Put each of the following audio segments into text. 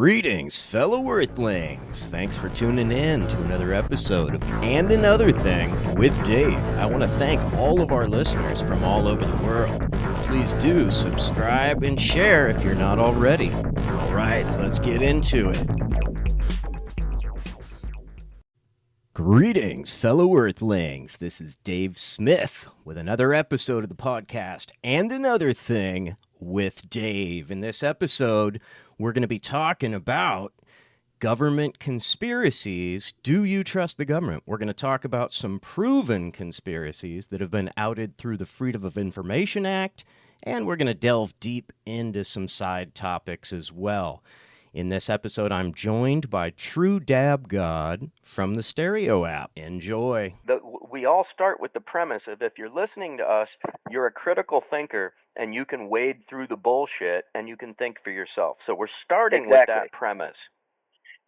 Greetings, fellow Earthlings. Thanks for tuning in to another episode of And Another Thing with Dave. I want to thank all of our listeners from all over the world. Please do subscribe and share if you're not already. All right, let's get into it. Greetings, fellow Earthlings. This is Dave Smith with another episode of the podcast And Another Thing with Dave. In this episode, we're going to be talking about government conspiracies. Do you trust the government? We're going to talk about some proven conspiracies that have been outed through the Freedom of Information Act, and we're going to delve deep into some side topics as well. In this episode, I'm joined by True Dab God from the Stereo app. Enjoy. We all start with the premise of if you're listening to us, you're a critical thinker and you can wade through the bullshit and you can think for yourself. So we're starting with that premise.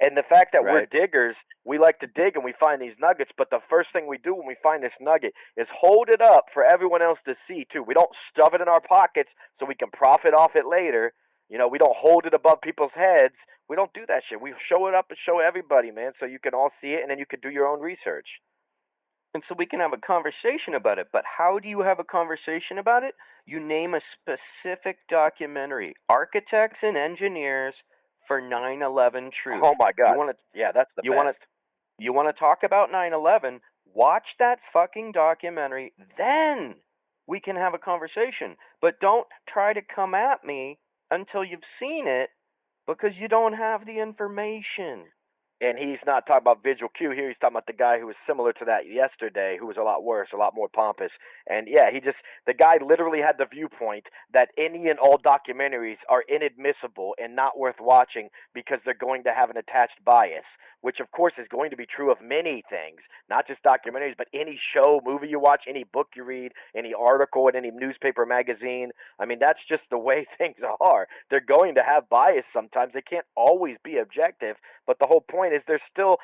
And the fact that we're diggers, we like to dig and we find these nuggets, but the first thing we do when we find this nugget is hold it up for everyone else to see too. We don't stuff it in our pockets so we can profit off it later. You know, we don't hold it above people's heads. We don't do that shit. We show it up and show everybody, man, so you can all see it and then you can do your own research. And so we can have a conversation about it. But how do you have a conversation about it? You name a specific documentary, Architects and Engineers for 9/11 Truth. Oh my God. That's the best. You want to talk about 9/11? Watch that fucking documentary. Then we can have a conversation. But don't try to come at me until you've seen it, because you don't have the information. And he's not talking about Visual Q here. He's talking about the guy who was similar to that yesterday, who was a lot worse, a lot more pompous. And yeah, the guy literally had the viewpoint that any and all documentaries are inadmissible and not worth watching because they're going to have an attached bias, which of course is going to be true of many things, not just documentaries, but any show, movie you watch, any book you read, any article in any newspaper, magazine. I mean, that's just the way things are. They're going to have bias sometimes. They can't always be objective, but the whole point is there's still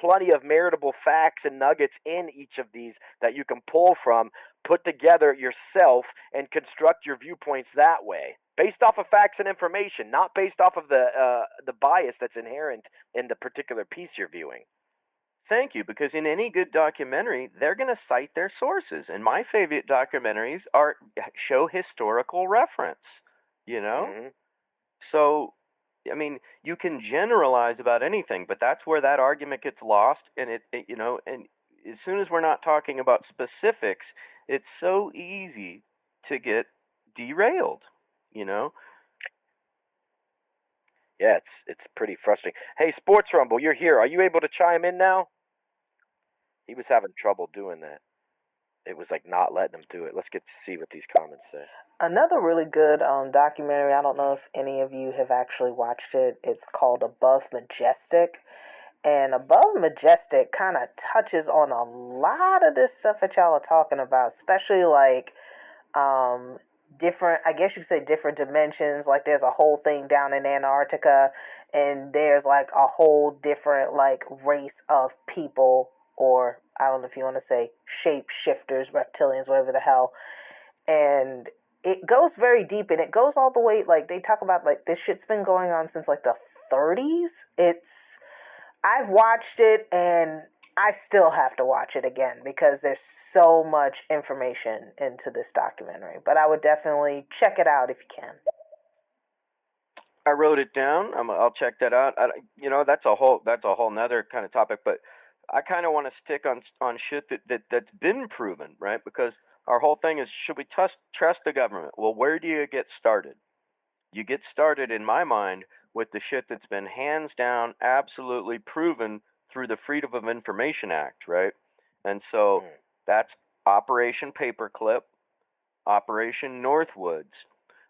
plenty of meritable facts and nuggets in each of these that you can pull from, put together yourself, and construct your viewpoints that way, based off of facts and information, not based off of the bias that's inherent in the particular piece you're viewing. Thank you, because in any good documentary, they're going to cite their sources, and my favorite documentaries show historical reference, you know? Mm-hmm. So, I mean, you can generalize about anything, but that's where that argument gets lost, and and as soon as we're not talking about specifics, it's so easy to get derailed, you know? Yeah, it's pretty frustrating. Hey, Sports Rumble, you're here. Are you able to chime in now? He was having trouble doing that. It was like not letting him do it. Let's get to see what these comments say. Another really good documentary, I don't know if any of you have actually watched it. It's called Above Majestic. And Above Majestic kind of touches on a lot of this stuff that y'all are talking about, especially like different, I guess you could say different dimensions. Like there's a whole thing down in Antarctica, and there's like a whole different like race of people, or I don't know if you want to say shapeshifters, reptilians, whatever the hell. And it goes very deep, and it goes all the way, like, they talk about, like, this shit's been going on since, like, the 30s. I've watched it, and I still have to watch it again, because there's so much information into this documentary. But I would definitely check it out if you can. I wrote it down. I'll check that out. That's a whole nother kind of topic, but I kind of want to stick on shit that's been proven, right? Because our whole thing is, should we trust the government? Well, where do you get started? You get started, in my mind, with the shit that's been hands down absolutely proven through the Freedom of Information Act, right? And so that's Operation Paperclip, Operation Northwoods,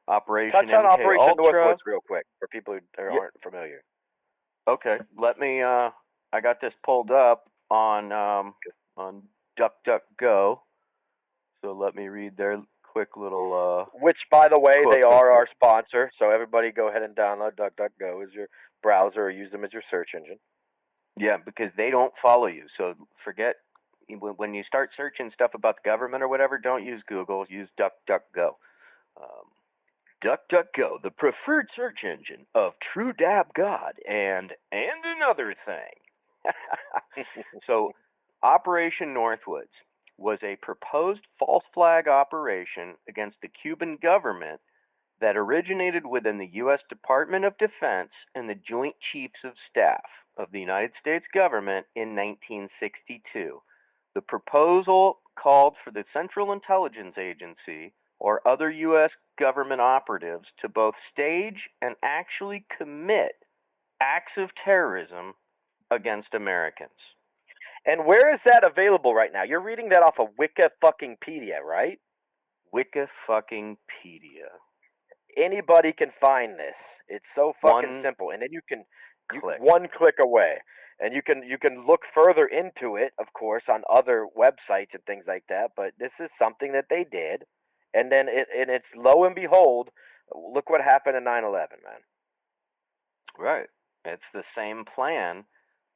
Operation Touch on MK Operation Ultra. Northwoods real quick for people who aren't familiar. Okay, let me. I got this pulled up on DuckDuckGo. So let me read their quick little... Which, by the way, they are our sponsor. So everybody go ahead and download DuckDuckGo as your browser or use them as your search engine. Yeah, because they don't follow you. So forget, when you start searching stuff about the government or whatever, don't use Google. Use DuckDuckGo. DuckDuckGo, the preferred search engine of True Dab God and another thing. So, Operation Northwoods was a proposed false flag operation against the Cuban government that originated within the U.S. Department of Defense and the Joint Chiefs of Staff of the United States government in 1962. The proposal called for the Central Intelligence Agency or other U.S. government operatives to both stage and actually commit acts of terrorism against Americans. And where is that available right now? You're reading that off of Wikipedia, right? Wikipedia. Anybody can find this. It's so fucking simple, and then you can click. One click away, and you can look further into it, of course, on other websites and things like that. But this is something that they did, and then it's lo and behold, look what happened in 9/11, man. Right. It's the same plan,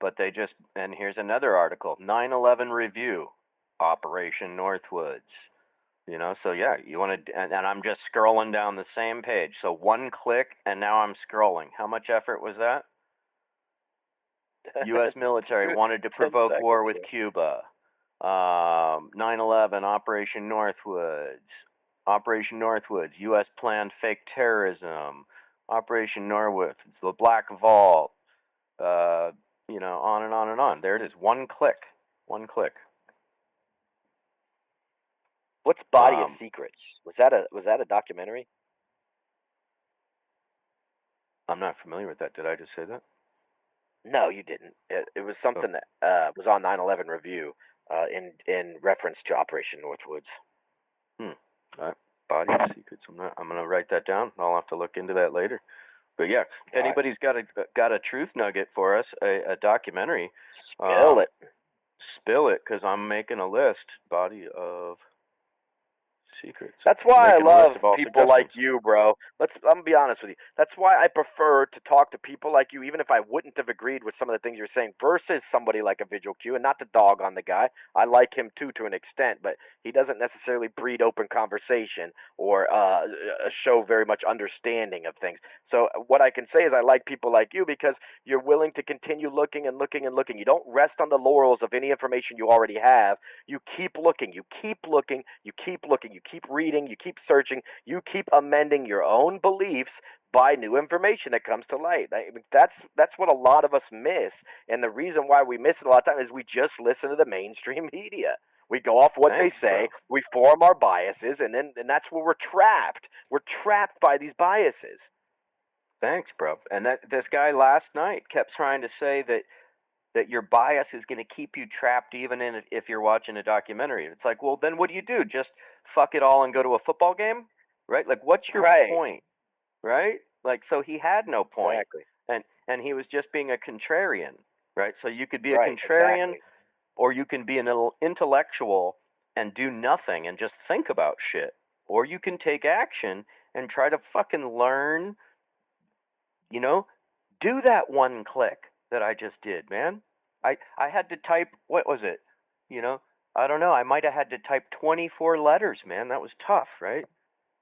but they just, and here's another article, 9/11 review, Operation Northwoods. You know, so yeah, you want to, and I'm just scrolling down the same page. So one click, and now I'm scrolling. How much effort was that? U.S. military wanted to provoke war with Cuba. 9/11, Operation Northwoods. Operation Northwoods, U.S. planned fake terrorism. Operation Northwoods, the Black Vault. You know, on and on and on. There it is. One click. One click. What's Body of Secrets? Was that a documentary? I'm not familiar with that. Did I just say that? No, you didn't. It was something that was on 9/11 review in reference to Operation Northwoods. All right. Body of Secrets. I'm gonna write that down. I'll have to look into that later. But yeah, if anybody's got a truth nugget for us, a documentary, spill it, because I'm making a list. Body of Secrets. That's why I love people like you, bro. I'm gonna be honest with you. That's why I prefer to talk to people like you, even if I wouldn't have agreed with some of the things you're saying, versus somebody like a Vigil Q. And not to dog on the guy, I like him too to an extent, but he doesn't necessarily breed open conversation or show very much understanding of things. So what I can say is I like people like you because you're willing to continue looking and looking and looking. You don't rest on the laurels of any information you already have. You keep looking. You keep looking. You keep looking. You keep reading, you keep searching, you keep amending your own beliefs by new information that comes to light. That's what a lot of us miss, and the reason why we miss it a lot of times is we just listen to the mainstream media. We go off what they say, we form our biases, and that's where we're trapped. We're trapped by these biases. Thanks, bro. And this guy last night kept trying to say that your bias is going to keep you trapped even if you're watching a documentary. It's like, well, then what do? Just fuck it all and go to a football game? Right? Like, what's your point? Right? Like, so he had no point. Exactly. And he was just being a contrarian, right? So you could be a contrarian, or you can be an intellectual and do nothing and just think about shit. Or you can take action and try to fucking learn, you know, do that one click that I just did, man. I had to type, what was it? You know, I don't know. I might have had to type 24 letters, man. That was tough, right?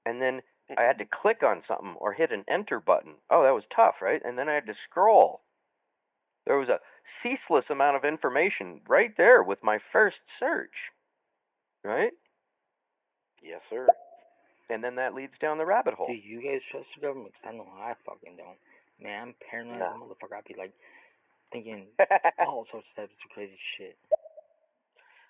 And then I had to click on something or hit an enter button. Oh, that was tough, right? And then I had to scroll. There was a ceaseless amount of information right there with my first search, right? Yes, sir. And then that leads down the rabbit hole. Do you guys trust the government? Because I know I fucking don't. Man, I'm paranoid as a motherfucker. I'd be like thinking all sorts of types of crazy shit.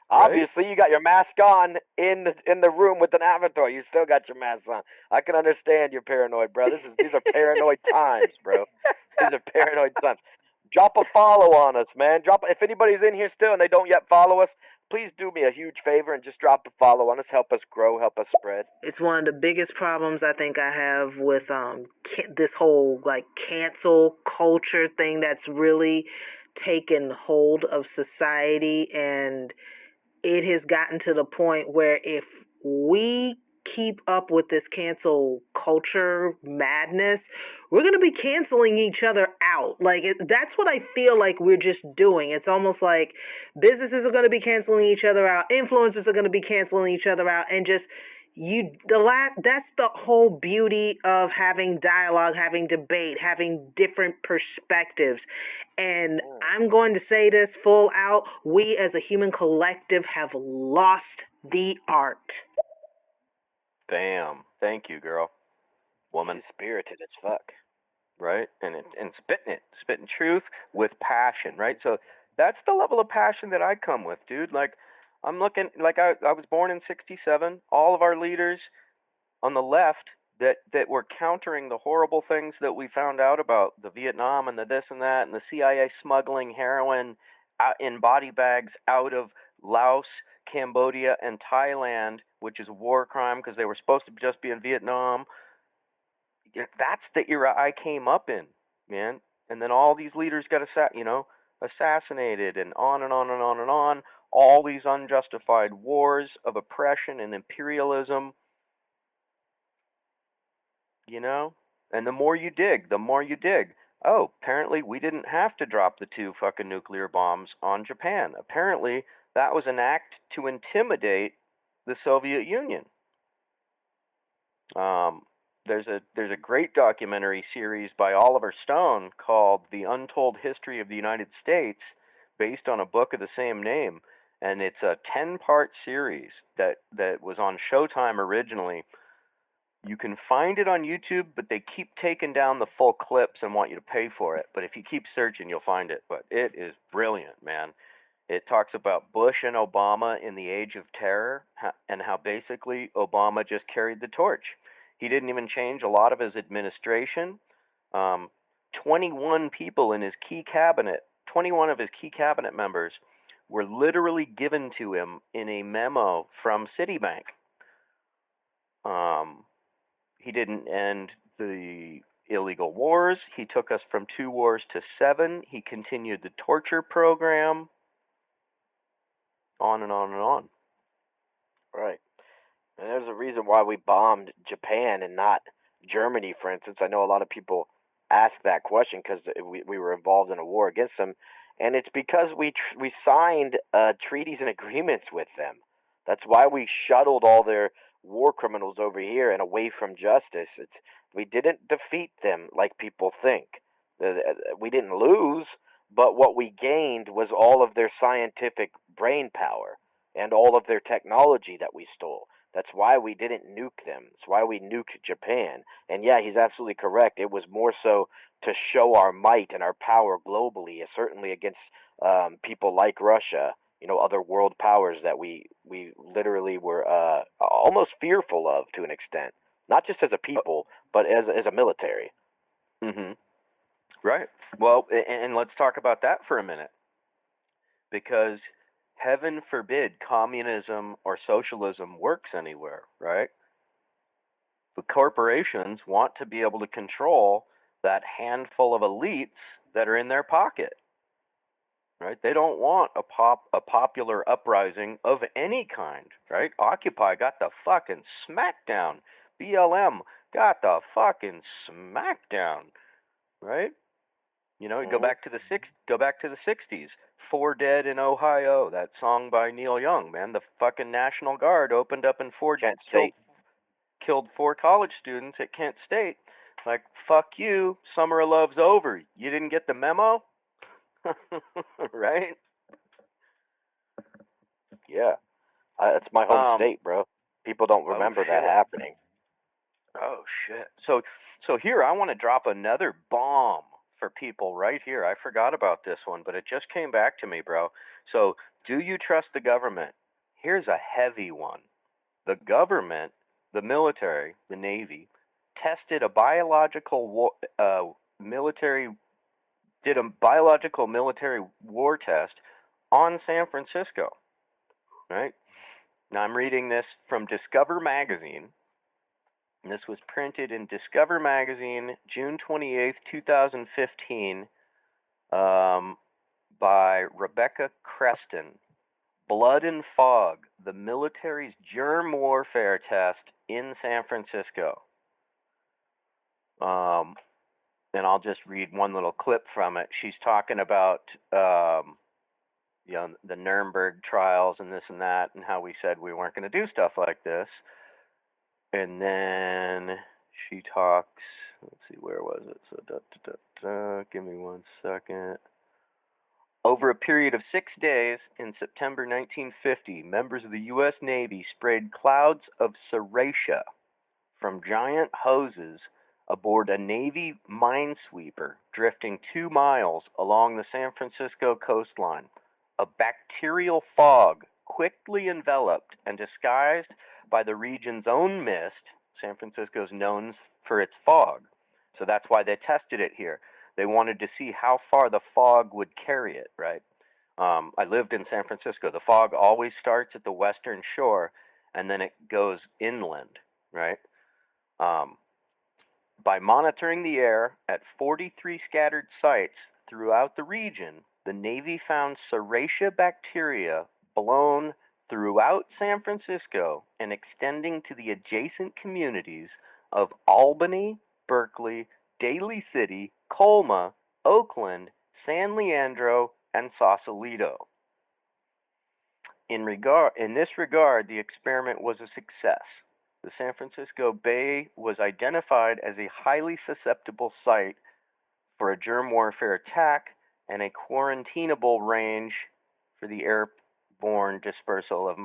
Obviously, you got your mask on in the room with an avatar. You still got your mask on. I can understand you're paranoid, bro. These are paranoid times, bro. These are paranoid times. Drop a follow on us, man. If anybody's in here still and they don't yet follow us, please do me a huge favor and just drop a follow on us. Help us grow. Help us spread. It's one of the biggest problems I think I have with this whole like cancel culture thing that's really taken hold of society, and it has gotten to the point where if we keep up with this cancel culture madness, we're going to be canceling each other out. Like, that's what I feel like we're just doing. It's almost like businesses are going to be canceling each other out. Influencers are going to be canceling each other out. And just, that's the whole beauty of having dialogue, having debate, having different perspectives. And I'm going to say this full out, we as a human collective have lost the art. Bam. Thank you, girl. Woman. She's spirited as fuck. Right? And spitting truth with passion, right? So that's the level of passion that I come with, dude. Like, I'm looking, like, I was born in 67. All of our leaders on the left that were countering the horrible things that we found out about the Vietnam and the this and that and the CIA smuggling heroin out in body bags out of Laos, Cambodia, and Thailand, which is a war crime because they were supposed to just be in Vietnam. That's the era I came up in, man. And then all these leaders got assassinated, and on and on and on and on. All these unjustified wars of oppression and imperialism, you know? And the more you dig, the more you dig. Oh, apparently we didn't have to drop the 2 fucking nuclear bombs on Japan. Apparently that was an act to intimidate the Soviet Union. There's a great documentary series by Oliver Stone called The Untold History of the United States, based on a book of the same name, and it's a 10-part series that was on Showtime originally. You can find it on YouTube, but they keep taking down the full clips and want you to pay for it. But if you keep searching, you'll find it. But it is brilliant, man. It talks about Bush and Obama in the age of terror and how basically Obama just carried the torch. He didn't even change a lot of his administration. 21 people in his key cabinet, 21 of his key cabinet members were literally given to him in a memo from Citibank. He didn't end the illegal wars. He took us from 2 wars to 7. He continued the torture program. On and on and on. Right. And there's a reason why we bombed Japan and not Germany, for instance. I know a lot of people ask that question because we were involved in a war against them. And it's because we signed treaties and agreements with them. That's why we shuttled all their war criminals over here and away from justice. We didn't defeat them like people think. We didn't lose, but what we gained was all of their scientific brain power and all of their technology that we stole. That's why we didn't nuke them. That's why we nuked Japan. And yeah, he's absolutely correct. It was more so to show our might and our power globally, certainly against people like Russia, other world powers that we literally were almost fearful of to an extent, not just as a people, but as a military. Mm-hmm. Right. Well, and let's talk about that for a minute, because heaven forbid communism or socialism works anywhere, right? The corporations want to be able to control that handful of elites that are in their pocket. Right? They don't want a popular uprising of any kind, right? Occupy got the fucking smackdown. BLM got the fucking smackdown, right? Go back to the 60s. 4 Dead in Ohio, that song by Neil Young, man. The fucking National Guard opened up in Kent State. Killed 4 college students at Kent State. Like, fuck you, summer of love's over. You didn't get the memo? Right? Yeah. It's my home state, bro. People don't remember that happening. Oh, shit. So here, I want to drop another bomb for people right here. I forgot about this one, but it just came back to me, bro. So, do you trust the government? Here's a heavy one. The government, the military, the Navy, tested a biological military war test on San Francisco. Right? Now I'm reading this from Discover Magazine. And this was printed in Discover Magazine, June 28th, 2015, by Rebecca Creston. Blood and Fog, the military's germ warfare test in San Francisco. And I'll just read one little clip from it. She's talking about the Nuremberg trials and this and that, and how we said we weren't going to do stuff like this. And then she talks, let's see, where was it? So, give me 1 second. Over a period of 6 days in September 1950, members of the U.S. Navy sprayed clouds of sriracha from giant hoses aboard a Navy minesweeper drifting 2 miles along the San Francisco coastline. A bacterial fog quickly enveloped and disguised by the region's own mist. San Francisco's known for its fog, so that's why they tested it here. They wanted to see how far the fog would carry it, right? I lived in San Francisco. The fog always starts at the western shore and then it goes inland, right? By monitoring the air at 43 scattered sites throughout the region, the Navy found sriracha bacteria blown throughout San Francisco and extending to the adjacent communities of Albany, Berkeley, Daly City, Colma, Oakland, San Leandro, and Sausalito. In this regard, the experiment was a success. The San Francisco Bay was identified as a highly susceptible site for a germ warfare attack and a quarantinable range for the airborne dispersal of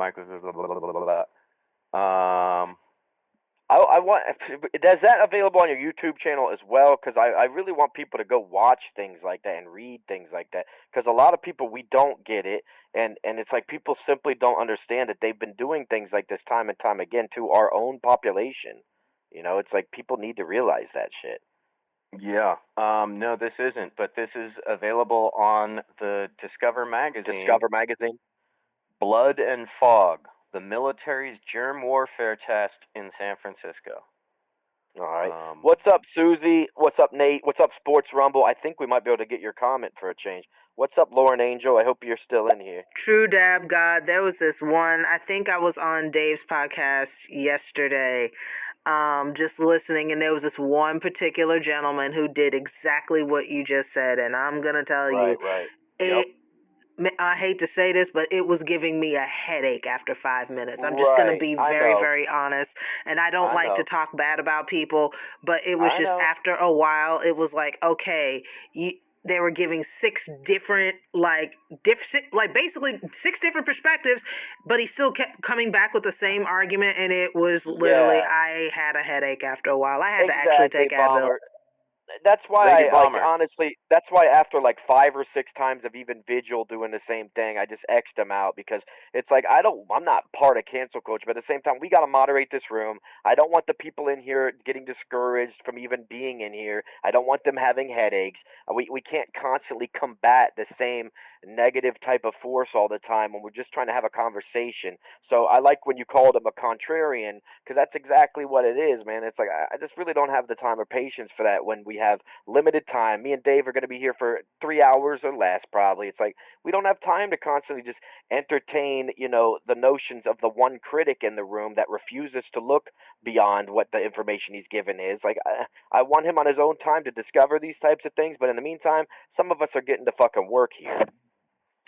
I want. Is that available on your YouTube channel as well? Because I really want people to go watch things like that and read things like that. Because a lot of people, we don't get it, and it's like people simply don't understand that they've been doing things like this time and time again to our own population. You know, it's like people need to realize that shit. Yeah. No, this isn't, but this is available on the Discover magazine. Discover magazine. Blood and Fog, the military's germ warfare test in San Francisco. All right. What's up, Susie? What's up, Nate? What's up, Sports Rumble? I think we might be able to get your comment for a change. What's up, Lauren Angel? I hope you're still in here. True Dab God. There was this one, I think I was on Dave's podcast yesterday, just listening, and there was this one particular gentleman who did exactly what you just said, and I'm going to tell you. Right. Yep. I hate to say this, but it was giving me a headache after 5 minutes. I'm just going to be very, very honest. And I don't like to talk bad about people, but it was just after a while, it was like, okay, they were giving 6 different, basically 6 different perspectives, but he still kept coming back with the same argument. And it was literally, I had a headache after a while. I had to actually take Advil. That's why that's why after like 5 or 6 times of even Vigil doing the same thing, I just X'd him out because it's like I'm not part of cancel coach, but at the same time we got to moderate this room. I don't want the people in here getting discouraged from even being in here. I don't want them having headaches. We can't constantly combat the same negative type of force all the time when we're just trying to have a conversation. So I like when you called him a contrarian because that's exactly what it is, man. It's like I just really don't have the time or patience for that when we have limited time. Me and Dave are going to be here for 3 hours or less, probably. It's like we don't have time to constantly just entertain, the notions of the one critic in the room that refuses to look beyond what the information he's given is. Like, I want him on his own time to discover these types of things, but in the meantime, some of us are getting to fucking work here.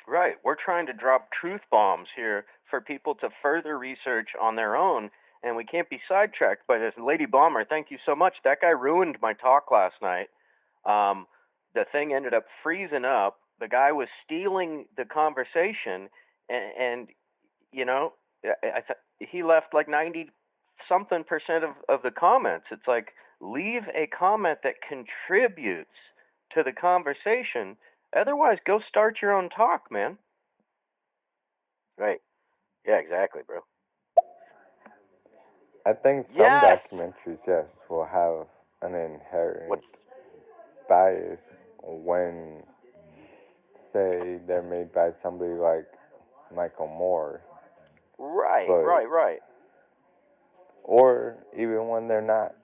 Right. We're trying to drop truth bombs here for people to further research on their own, and we can't be sidetracked by this. Lady Bomber, thank you so much. That guy ruined my talk last night. The thing ended up freezing up. The guy was stealing the conversation, and he left like 90-something% of the comments. It's like, leave a comment that contributes to the conversation. Otherwise, go start your own talk, man. Right. Yeah, exactly, bro. I think some documentaries, yes, will have an inherent bias when, say, they're made by somebody like Michael Moore. Right. Or even when they're not.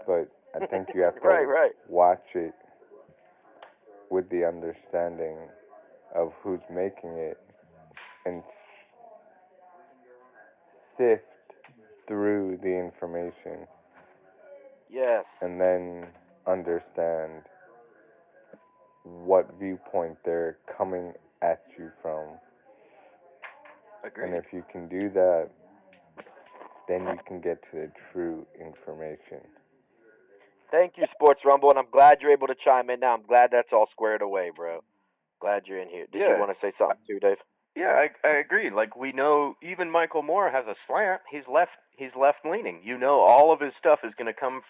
But I think you have to watch it with the understanding of who's making it and sift through the information. Yes. And then understand what viewpoint they're coming at you from. Agreed. And if you can do that, then you can get to the true information. Thank you, Sports Rumble, and I'm glad you're able to chime in now. I'm glad that's all squared away, bro. Glad you're in here. Did you want to say something too, Dave? Yeah, I agree. Like, we know even Michael Moore has a slant. He's left leaning. You know, all of his stuff is going to come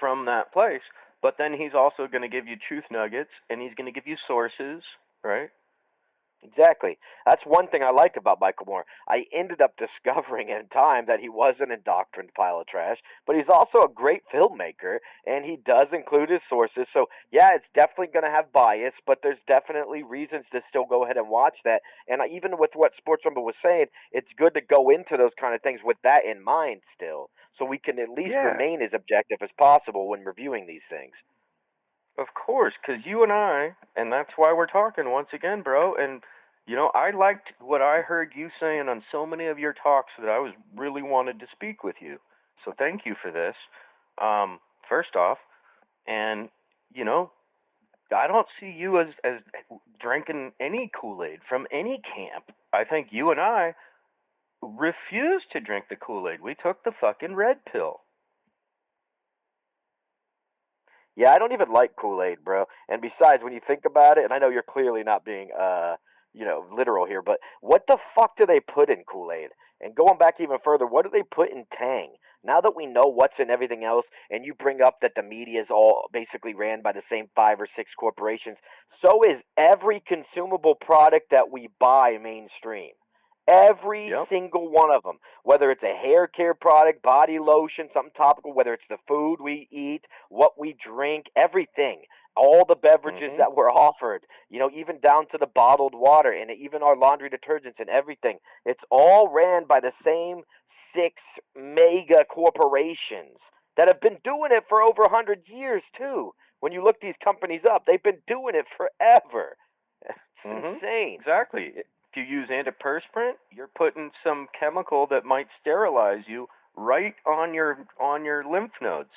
from that place. But then he's also going to give you truth nuggets, and he's going to give you sources, right? Exactly. That's one thing I like about Michael Moore. I ended up discovering in time that he was an indoctrined pile of trash, but he's also a great filmmaker, and he does include his sources. So, yeah, it's definitely going to have bias, but there's definitely reasons to still go ahead and watch that. And even with what Sports Rumble was saying, it's good to go into those kind of things with that in mind still, so we can at least remain as objective as possible when reviewing these things. Of course, because you and that's why we're talking once again, bro. And, you know, I liked what I heard you saying on so many of your talks that I was really wanted to speak with you. So thank you for this. First off, and, you know, I don't see you as drinking any Kool-Aid from any camp. I think you and I refused to drink the Kool-Aid. We took the fucking red pill. Yeah, I don't even like Kool-Aid, bro. And besides, when you think about it, and I know you're clearly not being, literal here, but what the fuck do they put in Kool-Aid? And going back even further, what do they put in Tang? Now that we know what's in everything else, and you bring up that the media is all basically ran by the same 5 or 6 corporations, so is every consumable product that we buy mainstream. Every single one of them, whether it's a hair care product, body lotion, something topical, whether it's the food we eat, what we drink, everything, all the beverages that were offered, even down to the bottled water and even our laundry detergents and everything. It's all ran by the same 6 mega corporations that have been doing it for over 100 years, too. When you look these companies up, they've been doing it forever. It's insane. Exactly. If you use antiperspirant, you're putting some chemical that might sterilize you right on your lymph nodes.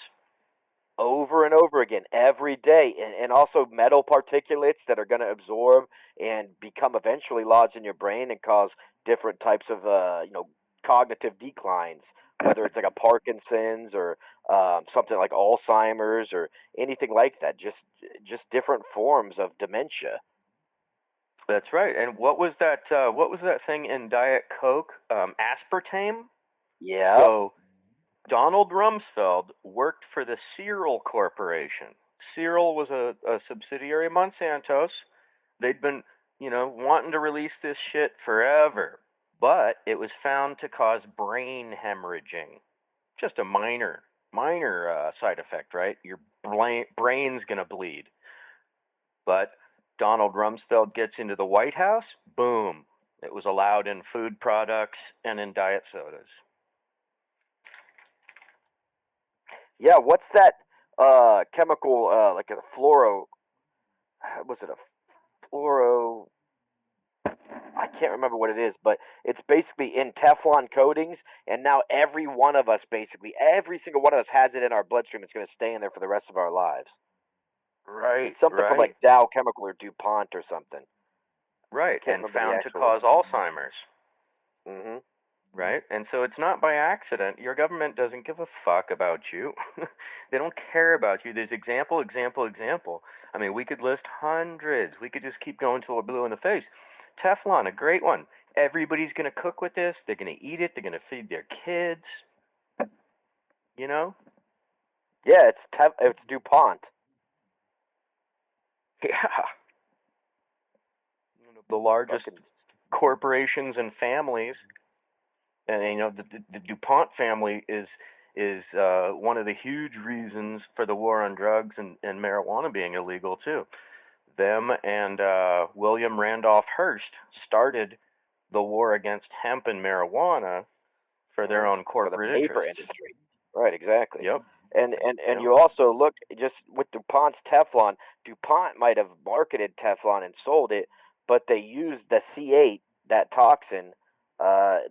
Over and over again, every day. And also metal particulates that are going to absorb and become eventually lodged in your brain and cause different types of, cognitive declines, whether it's like a Parkinson's or something like Alzheimer's or anything like that. Just different forms of dementia. That's right. And what was that thing in Diet Coke? Aspartame? Yeah. So Donald Rumsfeld worked for the Cereal Corporation. Cereal was a subsidiary of Monsanto's. They'd been, wanting to release this shit forever, but it was found to cause brain hemorrhaging. Just a minor side effect, right? Your brain's gonna bleed. But Donald Rumsfeld gets into the White House, boom, it was allowed in food products and in diet sodas. Yeah, what's that chemical, like a fluoro, was it a fluoro, I can't remember what it is, but it's basically in Teflon coatings, and now every one of us, basically, every single one of us has it in our bloodstream. It's going to stay in there for the rest of our lives. Right. It's something from like Dow Chemical or DuPont or something. Right, and found to cause Alzheimer's. Right? And so it's not by accident. Your government doesn't give a fuck about you. They don't care about you. There's example. I mean, we could list hundreds. We could just keep going till we're blue in the face. Teflon, a great one. Everybody's going to cook with this. They're going to eat it. They're going to feed their kids. You know? Yeah, it's DuPont. Yeah. One of the largest corporations and families. And the DuPont family is one of the huge reasons for the war on drugs and marijuana being illegal too. Them and William Randolph Hearst started the war against hemp and marijuana for their own corporate interests. Industry. Right, exactly. Yep. And you also look just with DuPont's Teflon. DuPont might have marketed Teflon and sold it, but they used the C8, that toxin.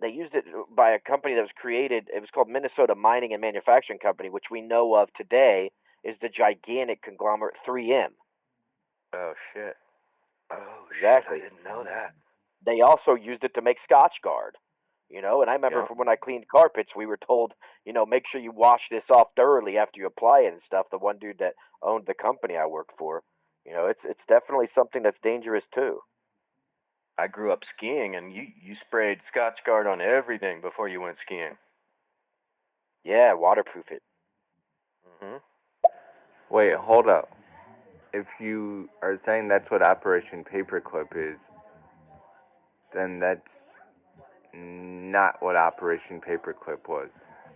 They used it by a company that was created. It was called Minnesota Mining and Manufacturing Company, which we know of today is the gigantic conglomerate 3M. Oh shit! Oh exactly. Shit, I didn't know that. They also used it to make Scotch Guard. You know, and I remember from when I cleaned carpets, we were told, make sure you wash this off thoroughly after you apply it and stuff. The one dude that owned the company I worked for, it's definitely something that's dangerous too. I grew up skiing, and you sprayed Scotch Guard on everything before you went skiing. Yeah, waterproof it. Wait, hold up. If you are saying that's what Operation Paperclip is, then that's not what Operation Paperclip was.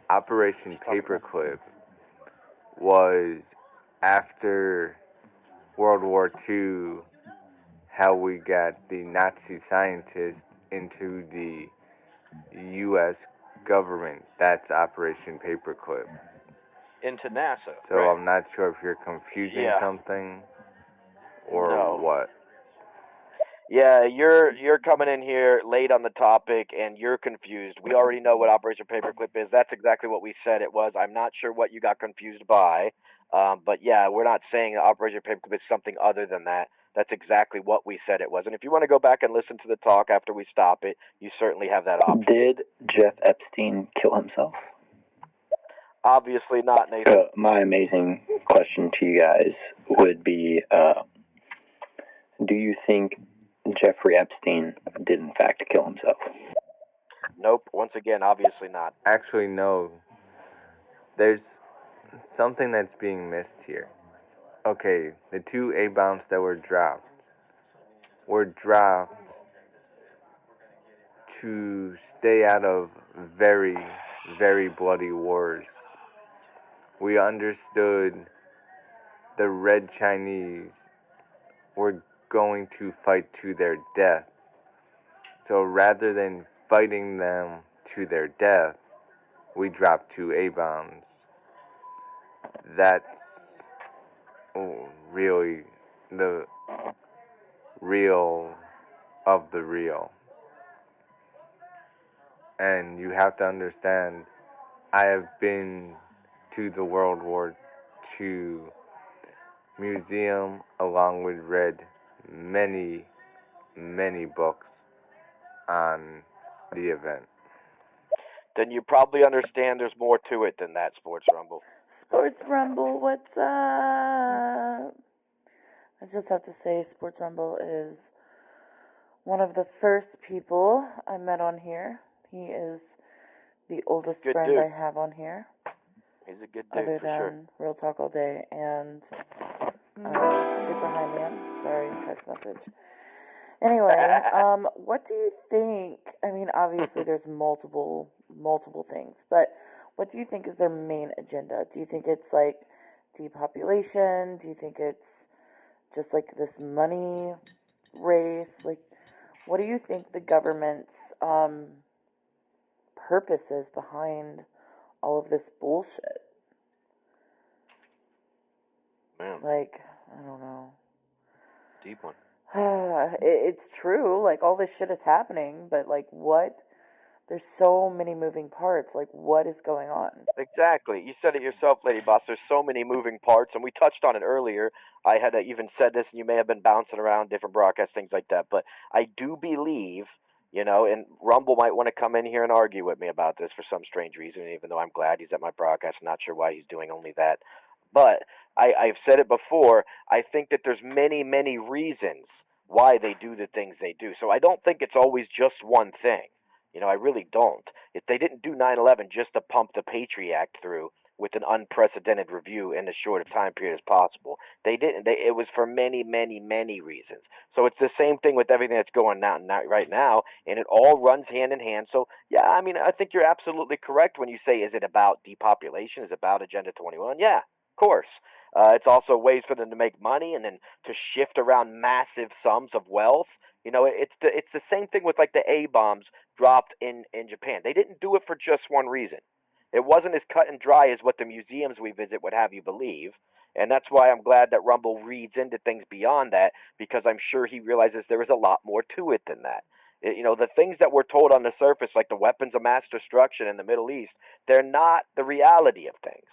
Operation Paperclip was after World War II, how we got the Nazi scientists into the U.S. government. That's Operation Paperclip. Into NASA. So right. I'm not sure if you're confusing something or what. Yeah, you're coming in here late on the topic and you're confused. We already know what Operation Paperclip is. That's exactly what we said it was. I'm not sure what you got confused by. But yeah, we're not saying that Operation Paperclip is something other than that. That's exactly what we said it was. And if you want to go back and listen to the talk after we stop it, you certainly have that option. Did Jeff Epstein kill himself? Obviously not, Nathan. My amazing question to you guys would be, do you think Jeffrey Epstein did in fact kill himself? Nope. Once again, obviously not. Actually, no. There's something that's being missed here. Okay, the 2 A-bombs that were dropped to stay out of very, very bloody wars. We understood the Red Chinese were going to fight to their death. So rather than fighting them to their death, we dropped 2 A-bombs. That's really the real of the real. And you have to understand, I have been to the World War II museum along with read many, many books on the event. Then you probably understand there's more to it than that, Sports Rumble. Sports Rumble, what's up? I just have to say, Sports Rumble is one of the first people I met on here. He is the oldest friend dude. I have on here. He's a good dude, other for than sure. Real Talk All Day and Super High Man. Sorry, text message. Anyway, what do you think? I mean, obviously there's multiple things, but what do you think is their main agenda? Do you think it's like depopulation? Do you think it's just like this money race? Like, what do you think the government's purpose is behind all of this bullshit? Man. Like, I don't know. Deep one. It's true, like all this shit is happening, but like what? There's so many moving parts. Like, what is going on? Exactly. You said it yourself, Lady Boss. There's so many moving parts, and we touched on it earlier. I had even said this, and you may have been bouncing around different broadcasts, things like that. But I do believe, and Rumble might want to come in here and argue with me about this for some strange reason, even though I'm glad he's at my broadcast. I'm not sure why he's doing only that. But I've said it before. I think that there's many, many reasons why they do the things they do. So I don't think it's always just one thing. I really don't. If they didn't do 9/11 just to pump the Patriot Act through with an unprecedented review in as short a time period as possible, they didn't. It was for many, many, many reasons. So it's the same thing with everything that's going on right now, and it all runs hand in hand. So yeah, I mean, I think you're absolutely correct when you say, is it about depopulation? Is it about Agenda 21? Yeah, of course. It's also ways for them to make money and then to shift around massive sums of wealth. It's the same thing with like the A bombs dropped in Japan. They didn't do it for just one reason. It wasn't as cut and dry as what the museums we visit would have you believe. And that's why I'm glad that Rumble reads into things beyond that, because I'm sure he realizes there is a lot more to it than that. The things that we're told on the surface, like the weapons of mass destruction in the Middle East, they're not the reality of things.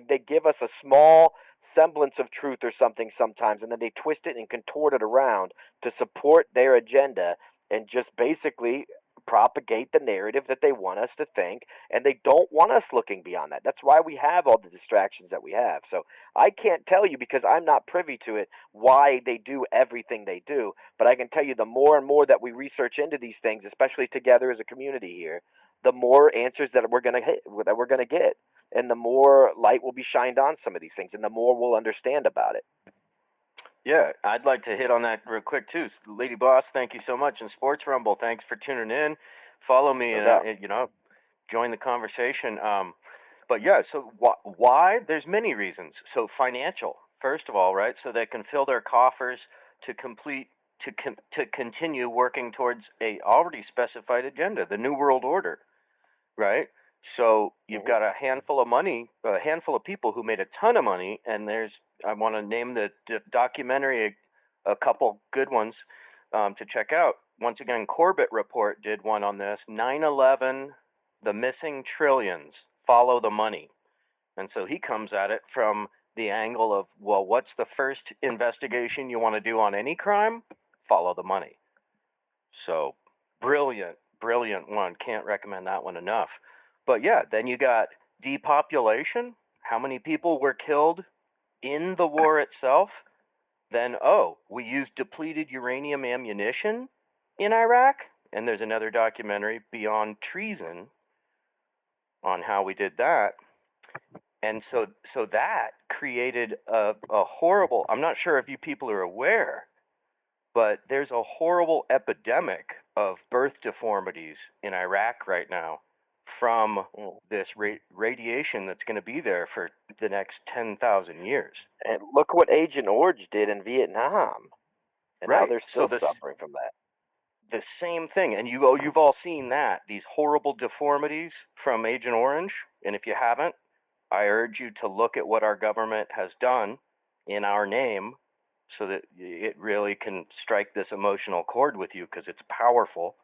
They give us a small semblance of truth or something sometimes, and then they twist it and contort it around to support their agenda and just basically propagate the narrative that they want us to think, and they don't want us looking beyond that. That's why we have all the distractions that we have. So I can't tell you, because I'm not privy to it, why they do everything they do, but I can tell you the more and more that we research into these things, especially together as a community here, the more answers that we're going to get, and the more light will be shined on some of these things, and the more we'll understand about it. Yeah, I'd like to hit on that real quick too. Lady Boss, thank you so much. And Sports Rumble, thanks for tuning in. Follow me and join the conversation. But yeah, so why? There's many reasons. So financial, first of all, right? So they can fill their coffers to continue working towards a already specified agenda, the New World Order, right? So you've got a handful of people who made a ton of money, and I want to name the documentary, a couple good ones to check out. Once again, Corbett Report did one on this, 9/11, the missing trillions, follow the money. And so he comes at it from the angle of, well, what's the first investigation you want to do on any crime? Follow the money. So brilliant one. Can't recommend that one enough. But yeah, then you got depopulation. How many people were killed in the war itself? Then, we used depleted uranium ammunition in Iraq. And there's another documentary, Beyond Treason, on how we did that. And so that created a horrible, I'm not sure if you people are aware, but there's a horrible epidemic of birth deformities in Iraq right now from this radiation that's going to be there for the next 10,000 years. And look what Agent Orange did in Vietnam, and now they're still suffering from that. The same thing, and you've all seen that, these horrible deformities from Agent Orange. And if you haven't, I urge you to look at what our government has done in our name, so that it really can strike this emotional chord with you, because it's powerful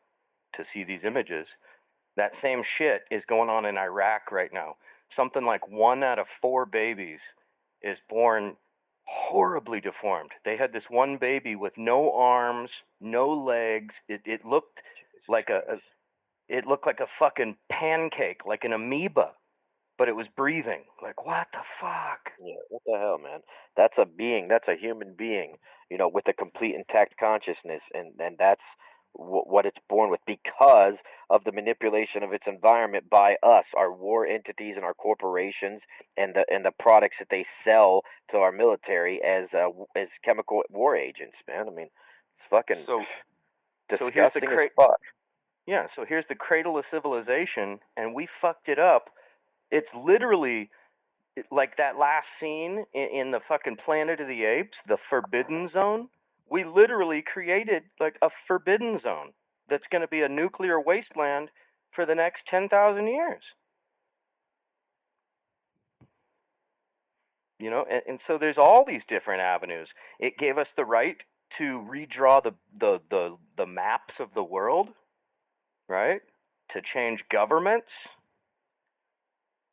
to see these images. That same shit is going on in Iraq right now. Something like 1 out of 4 babies is born horribly deformed. They had this one baby with no arms, no legs. It looked like a fucking pancake, like an amoeba, but it was breathing. Like, what the fuck? Yeah, what the hell, man? That's a being. That's a human being, with a complete intact consciousness, and that's what it's born with, because of the manipulation of its environment by us, our war entities, and our corporations, and the products that they sell to our military as chemical war agents, man. I mean, it's fucking disgusting as fuck. Yeah, so here's the cradle of civilization, and we fucked it up. It's literally like that last scene in the fucking Planet of the Apes, the Forbidden Zone. We literally created like a forbidden zone that's going to be a nuclear wasteland for the next 10,000 years. And so there's all these different avenues. It gave us the right to redraw the maps of the world, right? To change governments.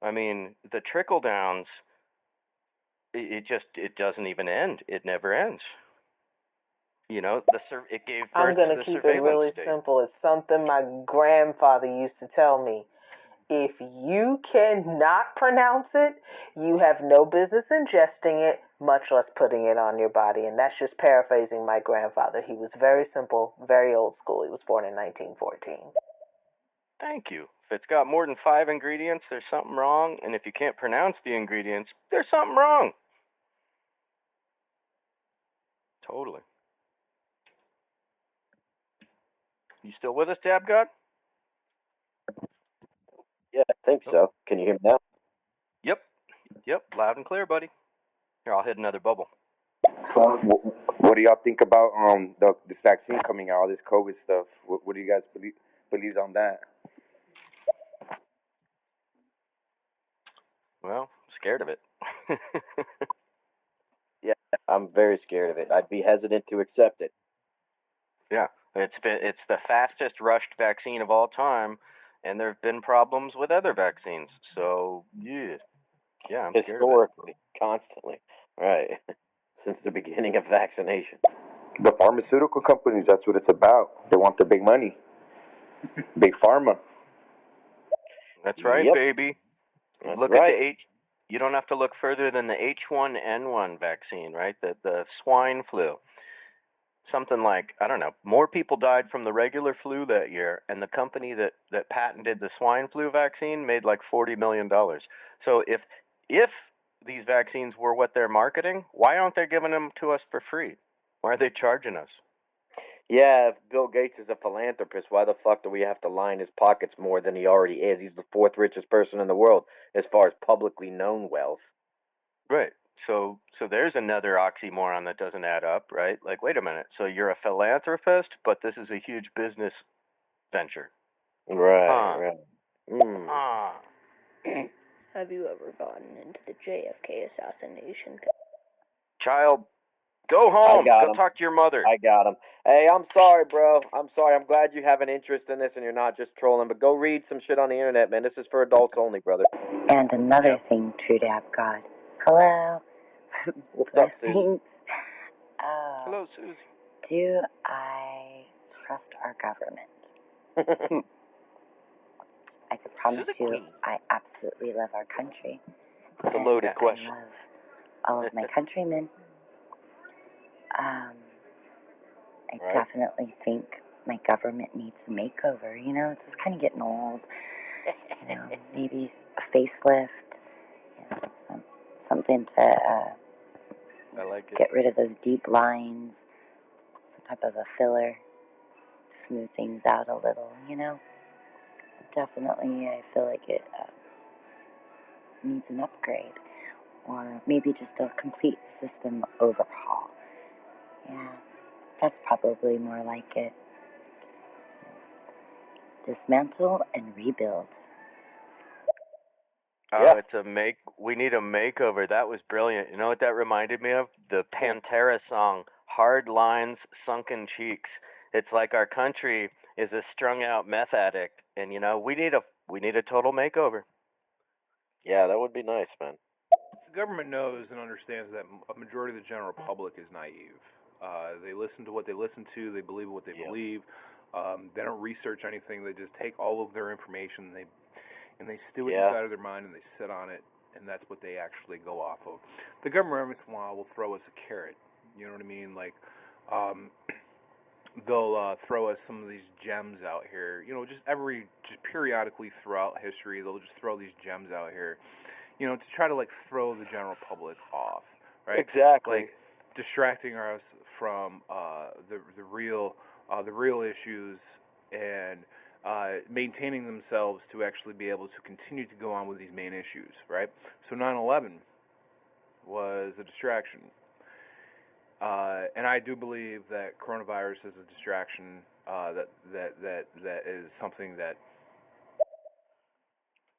I mean, the trickle downs, it doesn't even end. It never ends. It gave birth I'm going to to keep it really simple. It's something my grandfather used to tell me. If you cannot pronounce it, you have no business ingesting it, much less putting it on your body. And that's just paraphrasing my grandfather. He was very simple, very old school. He was born in 1914. Thank you. If it's got more than 5 ingredients, there's something wrong. And if you can't pronounce the ingredients, there's something wrong. Totally. You still with us, Dab God? Yeah, I think so. Can you hear me now? Yep, loud and clear, buddy. Here, I'll hit another bubble. What do y'all think about this vaccine coming out, all this COVID stuff? What do you guys believe on that? Well, I'm scared of it. Yeah, I'm very scared of it. I'd be hesitant to accept it. Yeah, it's the fastest rushed vaccine of all time, and there have been problems with other vaccines. So I'm scared of it. Historically, constantly, right, since the beginning of vaccination. The pharmaceutical companies, that's what it's about. They want the big money. Big Pharma. That's right, Yep. baby. That's Look right. at the You don't have to look further than the H1N1 vaccine, right? The swine flu. Something like, I don't know, more people died from the regular flu that year, and the company that patented the swine flu vaccine made like $40 million. So if these vaccines were what they're marketing, why aren't they giving them to us for free? Why are they charging us? Yeah, if Bill Gates is a philanthropist, why the fuck do we have to line his pockets more than he already is? He's the fourth richest person in the world as far as publicly known wealth. Right. So there's another oxymoron that doesn't add up, right? Like, wait a minute. So you're a philanthropist, but this is a huge business venture. Right. Have you ever gotten into the JFK assassination? Child, go home. Go talk to your mother. I got him. Hey, I'm sorry, bro. I'm sorry. I'm glad you have an interest in this and you're not just trolling. But go read some shit on the internet, man. This is for adults only, brother. And another thing, True Dab God. Hello. What's up, Susie? Hello, Susie. Do I trust our government? I could promise you I absolutely love our country. It's a loaded question. I love all of my countrymen. I definitely think my government needs a makeover. You know, it's just kind of getting old. You know, maybe a facelift. You know, something to I like it. Get rid of those deep lines. Some type of a filler. Smooth things out a little, you know. Definitely, I feel like it needs an upgrade. Or maybe just a complete system overhaul. Yeah, that's probably more like it. Just dismantle and rebuild. Oh, we need a makeover. That was brilliant. You know what that reminded me of? The Pantera song, Hard Lines, Sunken Cheeks. It's like our country is a strung out meth addict, and you know, we need a total makeover. Yeah, that would be nice, man. The government knows and understands that a majority of the general public is naive. They listen to what they listen to. They believe what they believe. They don't research anything. They just take all of their information and they stew it inside of their mind and they sit on it, and that's what they actually go off of. The government every once in a while will throw us a carrot. You know what I mean? Like, they'll throw us some of these gems out here. You know, just periodically throughout history, they'll just throw these gems out here. You know, to try to like throw the general public off, right? Exactly. Like distracting us from the real issues and maintaining themselves to actually be able to continue to go on with these main issues, right? So 9/11 was a distraction, and I do believe that coronavirus is a distraction. That is something that.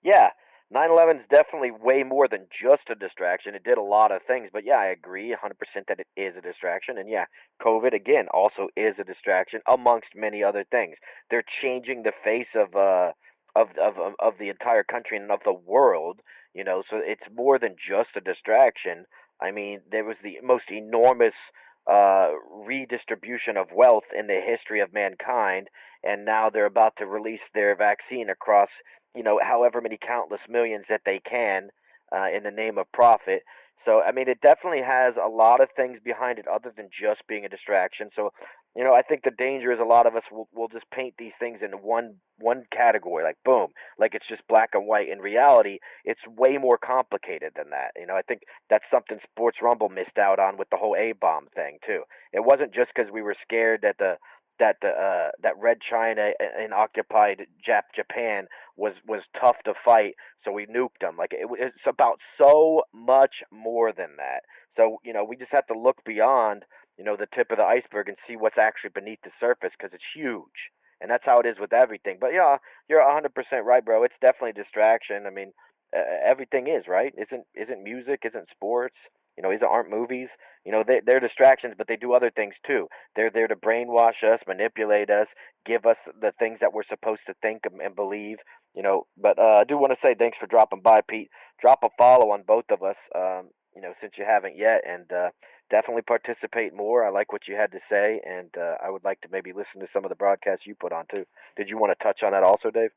Yeah, 9/11 is definitely way more than just a distraction. It did a lot of things, but yeah, I agree 100% that it is a distraction. And yeah, COVID again also is a distraction amongst many other things. They're changing the face of the entire country and of the world, you know, so it's more than just a distraction. I mean, there was the most enormous redistribution of wealth in the history of mankind, and now they're about to release their vaccine across, you know, however many countless millions that they can in the name of profit. So, I mean, it definitely has a lot of things behind it other than just being a distraction. So, you know, I think the danger is a lot of us will just paint these things in one category, like boom, like it's just black and white. In reality, it's way more complicated than that. You know, I think that's something Sports Rumble missed out on with the whole A-bomb thing too. It wasn't just because we were scared that that Red China and occupied Japan was tough to fight, so we nuked them. Like it's about so much more than that. So you know, we just have to look beyond, you know, the tip of the iceberg and see what's actually beneath the surface because it's huge, and that's how it is with everything. But yeah, you're 100% right, bro. It's definitely a distraction. I mean, everything is right. Isn't music? Isn't sports? You know, aren't movies? You know, they're distractions, but they do other things too. They're there to brainwash us, manipulate us, give us the things that we're supposed to think and believe. You know, but I do want to say thanks for dropping by, Pete. Drop a follow on both of us. You know, since you haven't yet, and definitely participate more. I like what you had to say, and I would like to maybe listen to some of the broadcasts you put on too. Did you want to touch on that also, Dave?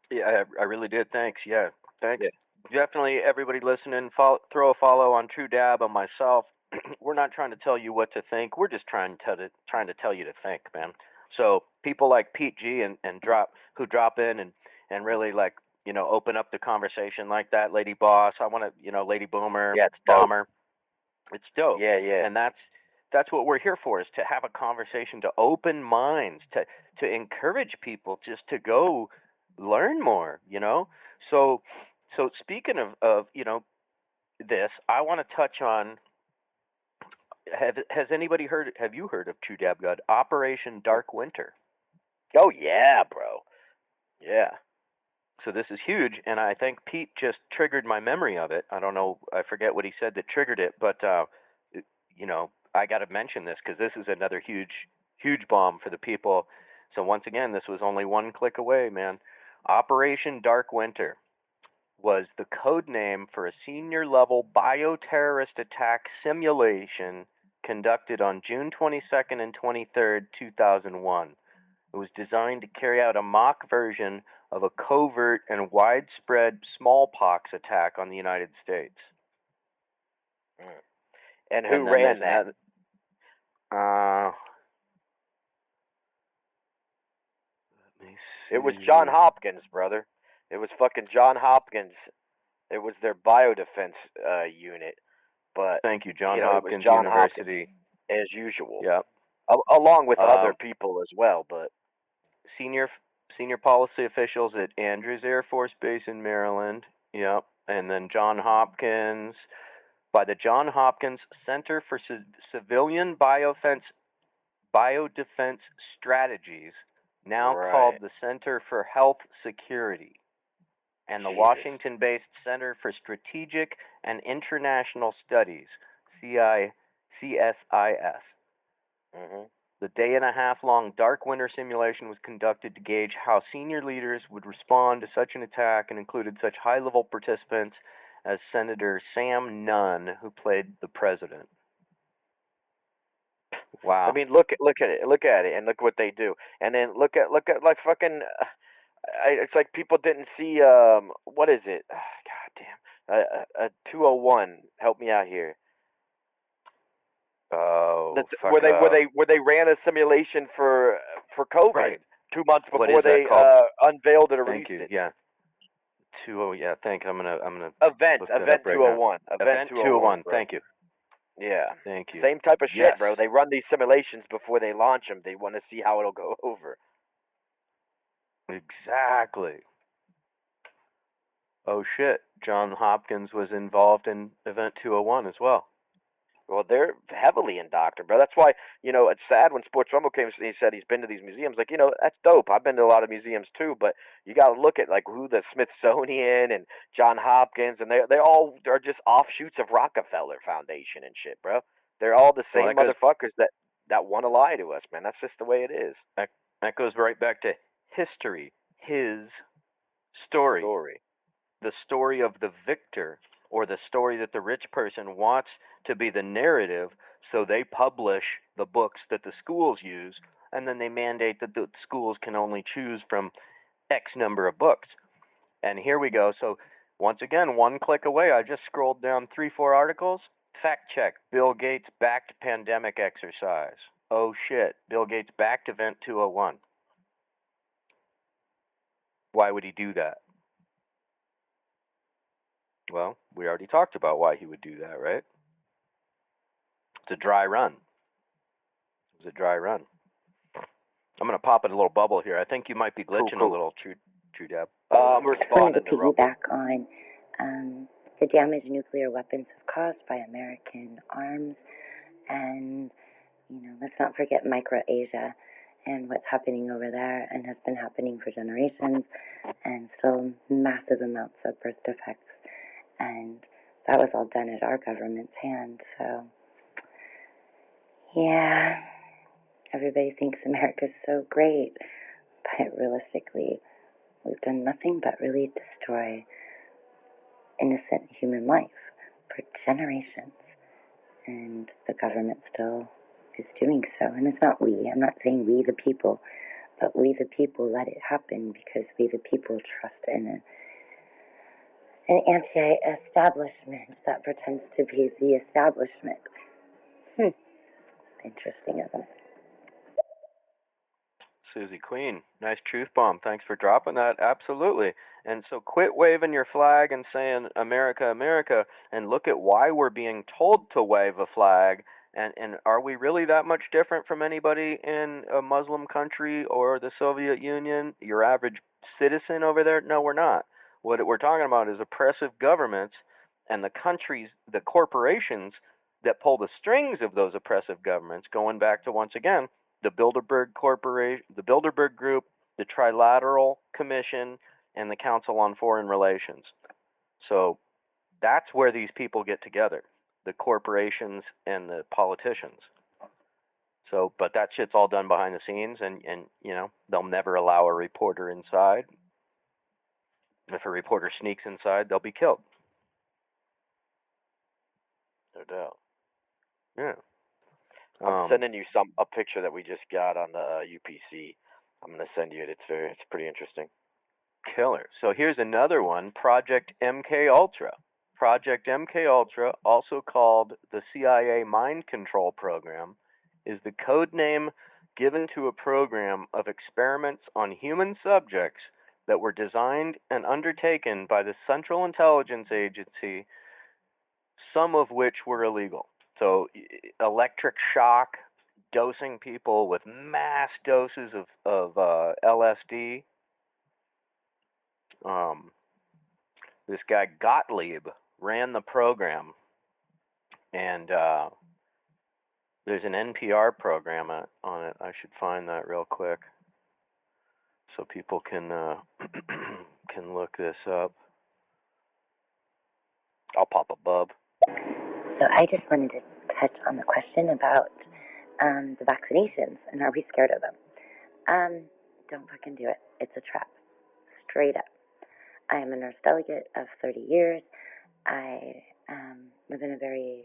Yeah, I really did. Thanks. Yeah, thanks. Yeah. Definitely, everybody listening, throw a follow on True Dab on myself. We're not trying to tell you what to think. We're just trying to tell you to think, man. So people like Pete G and drop in and really like open up the conversation like that. Lady Boss, I want to Lady Boomer, Yeah, it's dope. Bomber. It's dope. Yeah, yeah. And that's what we're here for, is to have a conversation, to open minds, to encourage people just to go learn more. So speaking of this, I want to touch on, have you heard of True Dab God, Operation Dark Winter? Oh yeah, bro. Yeah. So this is huge, and I think Pete just triggered my memory of it. I don't know, I forget what he said that triggered it, but I got to mention this because this is another huge bomb for the people. So once again, this was only one click away, man. Operation Dark Winter was the code name for a senior level bioterrorist attack simulation conducted on June 22nd and 23rd, 2001. It was designed to carry out a mock version of a covert and widespread smallpox attack on the United States. And who ran that? Let me see. It was John Hopkins, brother. It was fucking John Hopkins. It was their biodefense unit. But thank you, John Hopkins University, as usual. Yeah. Along with other people as well, but senior policy officials at Andrews Air Force Base in Maryland. Yep. And then John Hopkins, by the John Hopkins Center for Civilian Biodefense Strategies, now called the Center for Health Security, and the Washington-based Center for Strategic and International Studies, CSIS. The day-and-a-half-long Dark Winter simulation was conducted to gauge how senior leaders would respond to such an attack, and included such high-level participants as Senator Sam Nunn, who played the president. Wow. I mean, look at it, and look what they do, and then look at like fucking. It's like people didn't see what is it? God damn. 201. Help me out here. Oh, where they ran a simulation for COVID 2 months before they unveiled it or released it. Yeah. Yeah, thank you. I'm gonna Event 201. Event 201. Thank you. Yeah. Thank you. Same type of shit, bro. They run these simulations before they launch them. They want to see how it'll go over. Exactly. Oh shit. John Hopkins was involved in Event 201 as well. Well, they're heavily indoctrinated, bro. That's why, it's sad when Sports Rumble came and he said he's been to these museums. Like, that's dope. I've been to a lot of museums too, but you got to look at like who the Smithsonian and John Hopkins, and they all are just offshoots of Rockefeller Foundation and shit, bro. They're all the same motherfuckers that want to lie to us, man. That's just the way it is. That goes right back to history. His story. The story of the victor, or the story that the rich person wants to be the narrative, so they publish the books that the schools use, and then they mandate that the schools can only choose from X number of books. And here we go. So once again, one click away, I just scrolled down 3-4 articles. Fact check: Bill Gates backed pandemic exercise. Oh shit, Bill Gates backed Event 201. Why would he do that? Well, we already talked about why he would do that, right? It's a dry run. It was a dry run. I'm going to pop in a little bubble here. I think you might be glitching a little, True Dab. I'm responding to piggyback on the damage nuclear weapons have caused by American arms, and let's not forget Micro-Asia and what's happening over there, and has been happening for generations, and still massive amounts of birth defects. And that was all done at our government's hand. So, yeah, everybody thinks America's so great, but realistically, we've done nothing but really destroy innocent human life for generations. and the government still is doing so. And it's not we, I'm not saying we the people, but we the people let it happen because we the people trust in an anti-establishment that pretends to be the establishment. Interesting, isn't it? Susie Queen, nice truth bomb. Thanks for dropping that. Absolutely. And so quit waving your flag and saying America, America, and look at why we're being told to wave a flag. And are we really that much different from anybody in a Muslim country or the Soviet Union? Your average citizen over there? No, we're not. What we're talking about is oppressive governments and the countries, the corporations that pull the strings of those oppressive governments, going back to, once again, the Bilderberg Corporation, the Bilderberg Group, the Trilateral Commission, and the Council on Foreign Relations. So that's where these people get together, the corporations and the politicians. So, but that shit's all done behind the scenes, and you know, they'll never allow a reporter inside. If a reporter sneaks inside, they'll be killed. No doubt. Yeah. I'm sending you a picture that we just got on the UPC. I'm gonna send you it. It's pretty interesting. Killer. So here's another one, Project MK Ultra. Project MK Ultra, also called the CIA Mind Control Program, is the code name given to a program of experiments on human subjects that were designed and undertaken by the Central Intelligence Agency, some of which were illegal. So electric shock, dosing people with mass doses of LSD. This guy Gottlieb ran the program, and there's an NPR program on it. I should find that real quick so people can can look this up. I'll pop a bub. So I just wanted to touch on the question about the vaccinations and are we scared of them? Don't fucking do it. It's a trap. Straight up. I am a nurse delegate of 30 years. I live in a very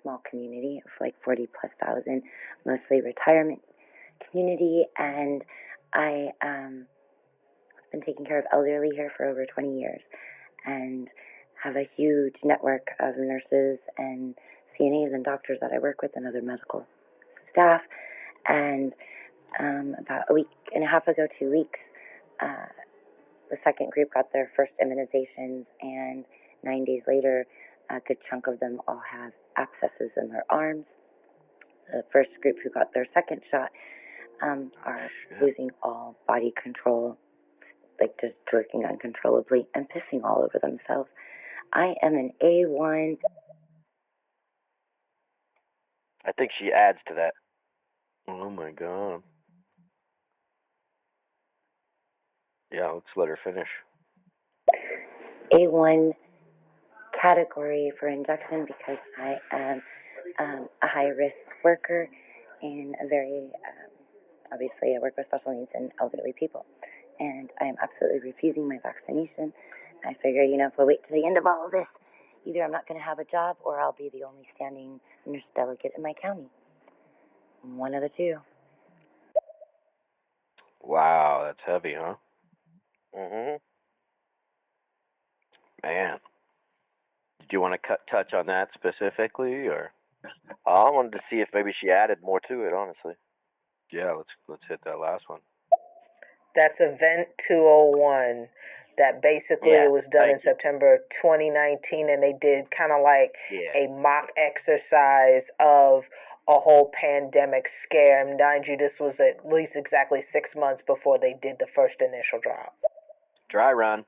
small community of like 40 plus thousand, mostly retirement community, and I have been taking care of elderly here for over 20 years and have a huge network of nurses and CNAs and doctors that I work with and other medical staff. And about a week and a half ago, 2 weeks, the second group got their first immunizations, and 9 days later, a good chunk of them all have abscesses in their arms. The first group who got their second shot are losing all body control, like just jerking uncontrollably and pissing all over themselves. I am an A1. I think she adds to that. Oh my god. Yeah, let's let her finish. A1 category for injection because I am a high-risk worker and a very, obviously I work with special needs and elderly people. And I am absolutely refusing my vaccination. I figure, if I wait to the end of all of this, either I'm not going to have a job or I'll be the only standing nurse delegate in my county. One of the two. Wow, that's heavy, huh? Mm-hmm. Man. Did you want to touch on that specifically, or? I wanted to see if maybe she added more to it, honestly. Yeah, let's hit that last one. That's Event 201. That basically it was done in September 2019, and they did kind of like a mock exercise of a whole pandemic scare. And mind you, this was at least exactly 6 months before they did the first initial drop. Dry run,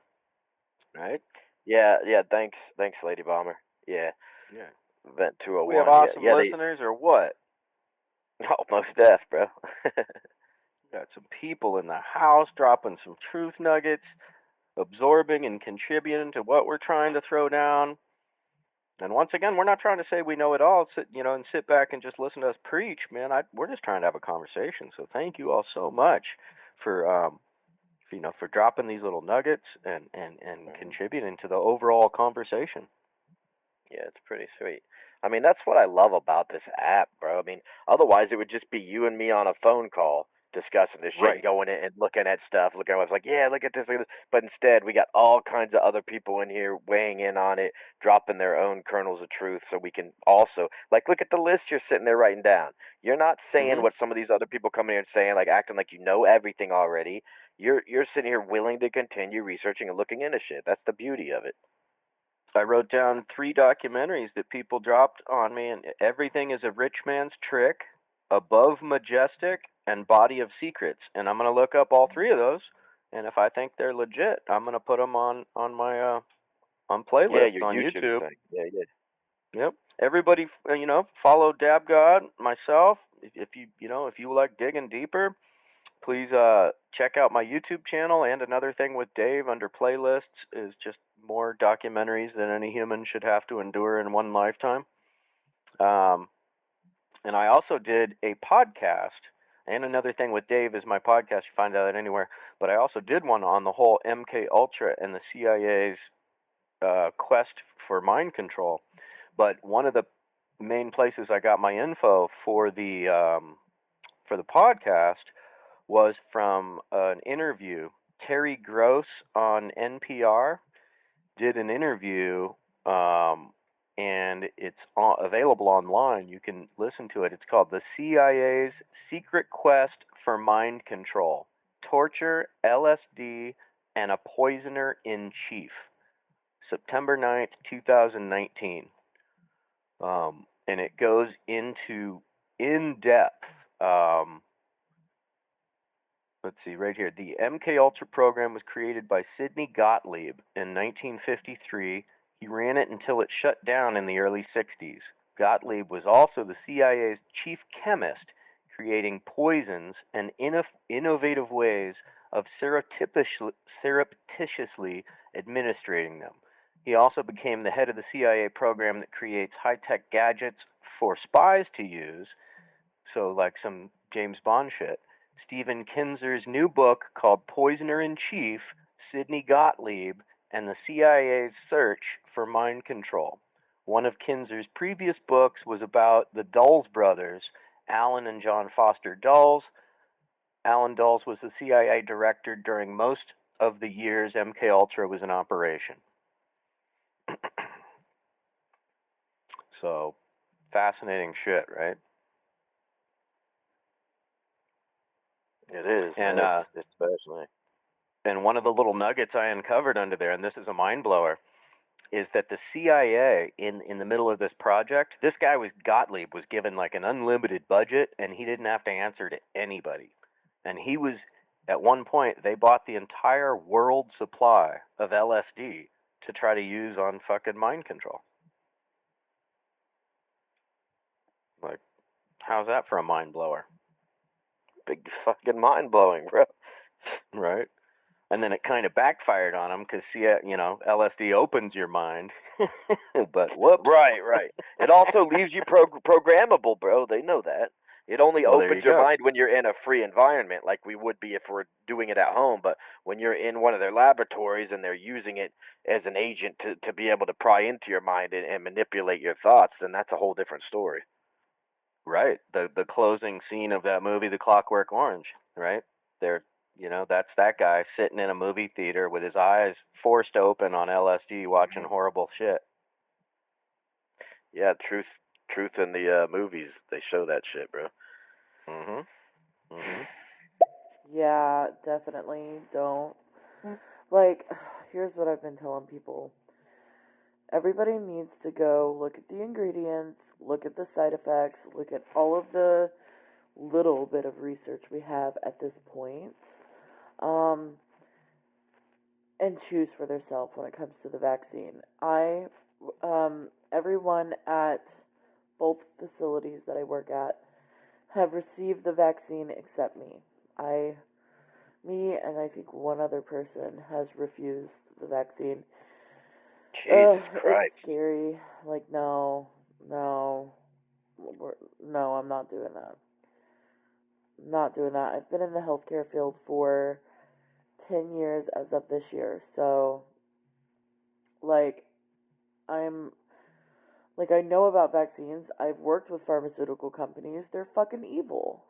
right? Yeah. Thanks, Lady Bomber. Yeah. Event 201. We have awesome listeners, or what? Oh, most deaf, bro. Got some people in the house dropping some truth nuggets, absorbing and contributing to what we're trying to throw down. And once again, we're not trying to say we know it all, and sit back and just listen to us preach, man. We're just trying to have a conversation. So thank you all so much for for dropping these little nuggets and contributing to the overall conversation. Yeah, it's pretty sweet. I mean, that's what I love about this app, bro. I mean, otherwise it would just be you and me on a phone call discussing this shit, Right. going in and looking at stuff, looking at what's like, yeah, look at this, look at this. But instead, we got all kinds of other people in here weighing in on it, dropping their own kernels of truth, so we can also look at the list you're sitting there writing down. You're not saying what some of these other people coming here and saying, like acting like you know everything already. You're sitting here willing to continue researching and looking into shit. That's the beauty of it. I wrote down 3 documentaries that people dropped on me, and Everything is a Rich Man's Trick, Above Majestic, and Body of Secrets. And I'm going to look up all 3 of those, and if I think they're legit, I'm going to put them on my on playlists your on YouTube. thing. Yeah. Yep. Everybody, follow Dab God, myself. If you like digging deeper, please check out my YouTube channel. And another thing with Dave under playlists is just more documentaries than any human should have to endure in one lifetime. And I also did a podcast. And another thing with Dave is my podcast. You find out anywhere. But I also did one on the whole MK Ultra and the CIA's quest for mind control. But one of the main places I got my info for the podcast was from an interview. Terry Gross on NPR did an interview, and it's available online. You can listen to it. It's called The CIA's Secret Quest for Mind Control, Torture, LSD, and a Poisoner in Chief. September 9th, 2019. And it goes into in-depth. Let's see, right here. The MK Ultra program was created by Sidney Gottlieb in 1953. He ran it until it shut down in the early 60s. Gottlieb was also the CIA's chief chemist, creating poisons and innovative ways of surreptitiously administrating them. He also became the head of the CIA program that creates high-tech gadgets for spies to use, so like some James Bond shit. Stephen Kinzer's new book called Poisoner in Chief, Sidney Gottlieb, and the CIA's Search for Mind Control. One of Kinzer's previous books was about the Dulles brothers, Alan and John Foster Dulles. Alan Dulles was the CIA director during most of the years MK Ultra was in operation. So, fascinating shit, right? It is, and especially. And one of the little nuggets I uncovered under there, and this is a mind blower, is that the CIA in the middle of this project, this guy Gottlieb was given like an unlimited budget, and he didn't have to answer to anybody. And he was, at one point, they bought the entire world supply of LSD to try to use on fucking mind control. Like, how's that for a mind blower? Big fucking mind blowing, bro. Right? And then it kind of backfired on him because, LSD opens your mind. But whoops. Right. It also leaves you programmable, bro. They know that. It only opens your mind when you're in a free environment, like we would be if we're doing it at home. But when you're in one of their laboratories and they're using it as an agent to be able to pry into your mind and manipulate your thoughts, then that's a whole different story. Right. The closing scene of that movie, The Clockwork Orange, right? That's that guy sitting in a movie theater with his eyes forced open on LSD watching horrible shit. Yeah, truth in the movies, they show that shit, bro. Yeah, definitely don't. Like, here's what I've been telling people. Everybody needs to go look at the ingredients, look at the side effects, look at all of the little bit of research we have at this point, and choose for themselves when it comes to the vaccine. Everyone at both facilities that I work at have received the vaccine except me. Me and I think one other person has refused the vaccine. Jesus Christ. It's scary. Like, no, I'm not doing that. Not doing that. I've been in the healthcare field for 10 years as of this year. So, like, I'm Like, I know about vaccines. I've worked with pharmaceutical companies. They're fucking evil.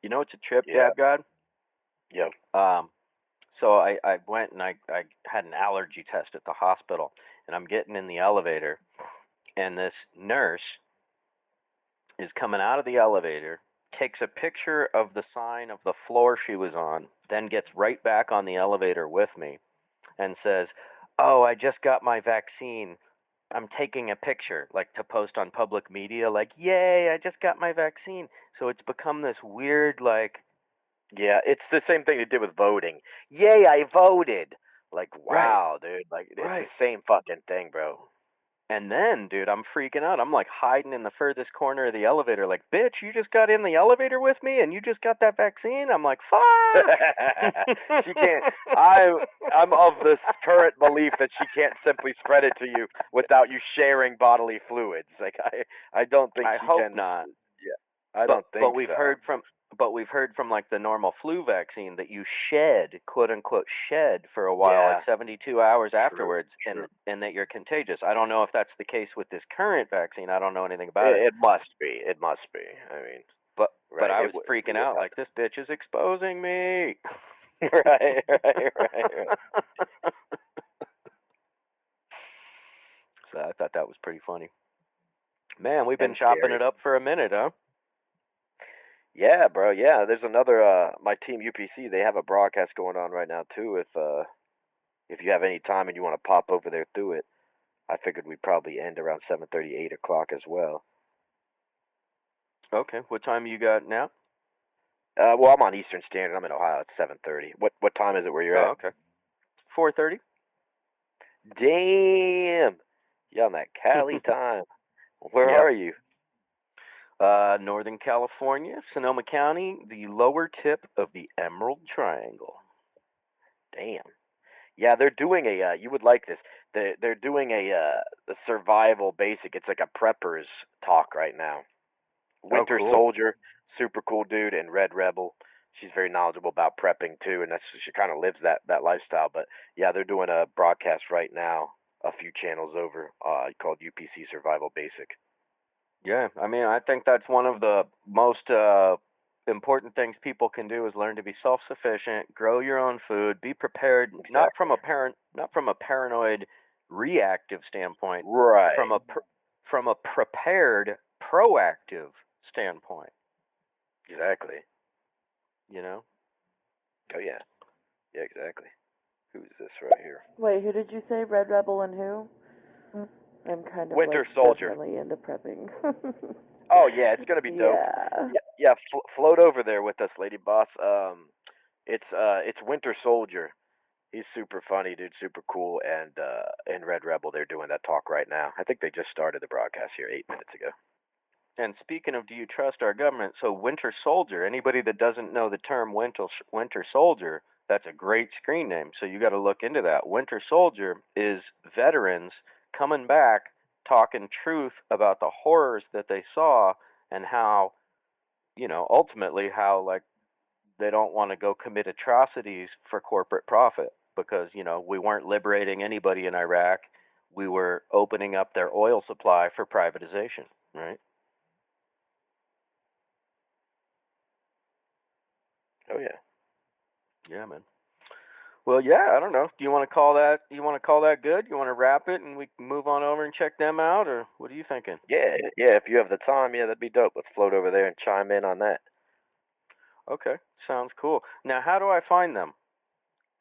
You know what's a trip, Yeah. Dad God? Yep. So I went and I had an allergy test at the hospital, and I'm getting in the elevator, and this nurse is coming out of the elevator, takes a picture of the sign of the floor she was on, then gets right back on the elevator with me and says, "Oh, I just got my vaccine. I'm taking a picture," like to post on public media, like, "Yay, I just got my vaccine." So it's become this weird, like, yeah, it's the same thing they did with voting. Yay, I voted. Like, wow, dude. Like, it's right. the same fucking thing, bro. And then, dude, I'm freaking out. I'm like hiding in the furthest corner of the elevator, like, "Bitch, you just got in the elevator with me and you just got that vaccine?" I'm like, "Fuck!" She can't. I'm of this current belief that she can't simply spread it to you without you sharing bodily fluids. Like, I don't think I she hope can. not. Yeah, I don't think but we've so. we've heard from like the normal flu vaccine that you shed, quote unquote, shed for a while, Yeah. like 72 hours True, afterwards, true. and that you're contagious. I don't know if that's the case with this current vaccine. I don't know anything about it. It must be. It must be. I mean, But right. I It was would freaking out, like, happen. this bitch is exposing me. right. So I thought that was pretty funny. Man, we've been And chopping scary. it up for a minute, huh? Yeah, bro. Yeah, there's another. My team UPC. They have a broadcast going on right now too. If you have any time and you want to pop over there through it, I figured we'd probably end around 7:30, 8 o'clock as well. Okay, what time you got now? Well, I'm on Eastern Standard. I'm in Ohio. It's 7:30. What time is it where you're at? Okay. 4:30. Damn. You're on that Cali time. Where Yep. are you? Northern California, Sonoma County, the lower tip of the Emerald Triangle. Damn. Yeah, they're doing a. You would like this. They're doing a survival basic. It's like a preppers talk right now. Winter cool. Soldier, super cool dude, and Red Rebel. She's very knowledgeable about prepping too, and she kind of lives that lifestyle. But yeah, they're doing a broadcast right now, a few channels over, called UPC Survival Basic. Yeah, I mean, I think that's one of the most important things people can do is learn to be self-sufficient, grow your own food, be prepared, Exactly. not from a paranoid reactive standpoint, Right. from a prepared proactive standpoint. Exactly. You know? Oh yeah. Yeah, exactly. Who's this right here? Wait, who did you say? Red Rebel and who? I'm kind of Winter like Soldier. definitely into prepping. Oh yeah, it's gonna be dope. Yeah. Float over there with us, Lady Boss. It's Winter Soldier. He's super funny, dude. Super cool. And in Red Rebel, they're doing that talk right now. I think they just started the broadcast here 8 minutes ago. And speaking of, do you trust our government? So Winter Soldier. Anybody that doesn't know the term Winter Soldier, that's a great screen name. So you got to look into that. Winter Soldier is veterans coming back talking truth about the horrors that they saw and how, ultimately how, like, they don't want to go commit atrocities for corporate profit because, we weren't liberating anybody in Iraq. We were opening up their oil supply for privatization, right? Oh yeah. Yeah, man. Well, yeah, I don't know. Do you want to call that? You want to call that good? You want to wrap it and we can move on over and check them out, or what are you thinking? Yeah. If you have the time, yeah, that'd be dope. Let's float over there and chime in on that. Okay, sounds cool. Now, how do I find them?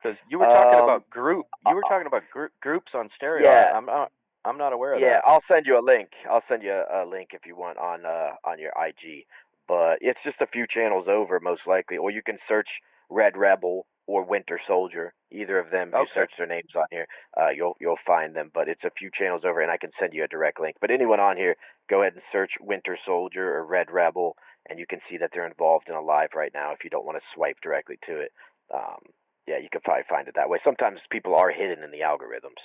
Because you were talking about groups on Stereo. Yeah. I'm not aware of Yeah, that. I'll send you a link. I'll send you a link if you want on your IG. But it's just a few channels over, most likely. Or you can search Red Rebel or Winter Soldier. Either of them, if you search their names on here, you'll find them. But it's a few channels over, and I can send you a direct link. But anyone on here, go ahead and search Winter Soldier or Red Rebel, and you can see that they're involved in a live right now. If you don't want to swipe directly to it, yeah, you can probably find it that way. Sometimes people are hidden in the algorithms.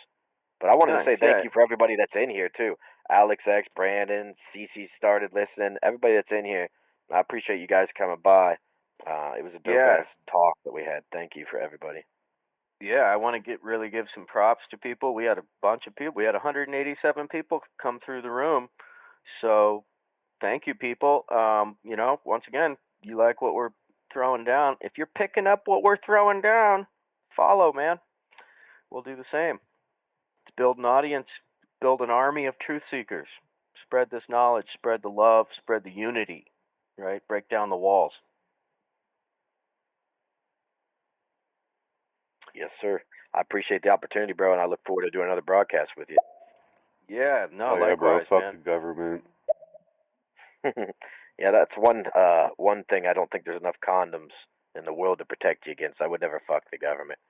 But I wanted to say thank you for everybody that's in here too. Alex X, Brandon, Cece started listening. Everybody that's in here, I appreciate you guys coming by. It was a dope ass talk that we had. Thank you for everybody. Yeah, I want to really give some props to people. We had a bunch of people. We had 187 people come through the room. So thank you, people. Once again, you like what we're throwing down. If you're picking up what we're throwing down, follow, man. We'll do the same. Let's build an audience, build an army of truth seekers. Spread this knowledge, spread the love, spread the unity, right? Break down the walls. Yes, sir. I appreciate the opportunity, bro, and I look forward to doing another broadcast with you. Yeah, no, yeah, likewise, bro. man. Fuck the government. Yeah, that's one thing. I don't think there's enough condoms in the world to protect you against. I would never fuck the government.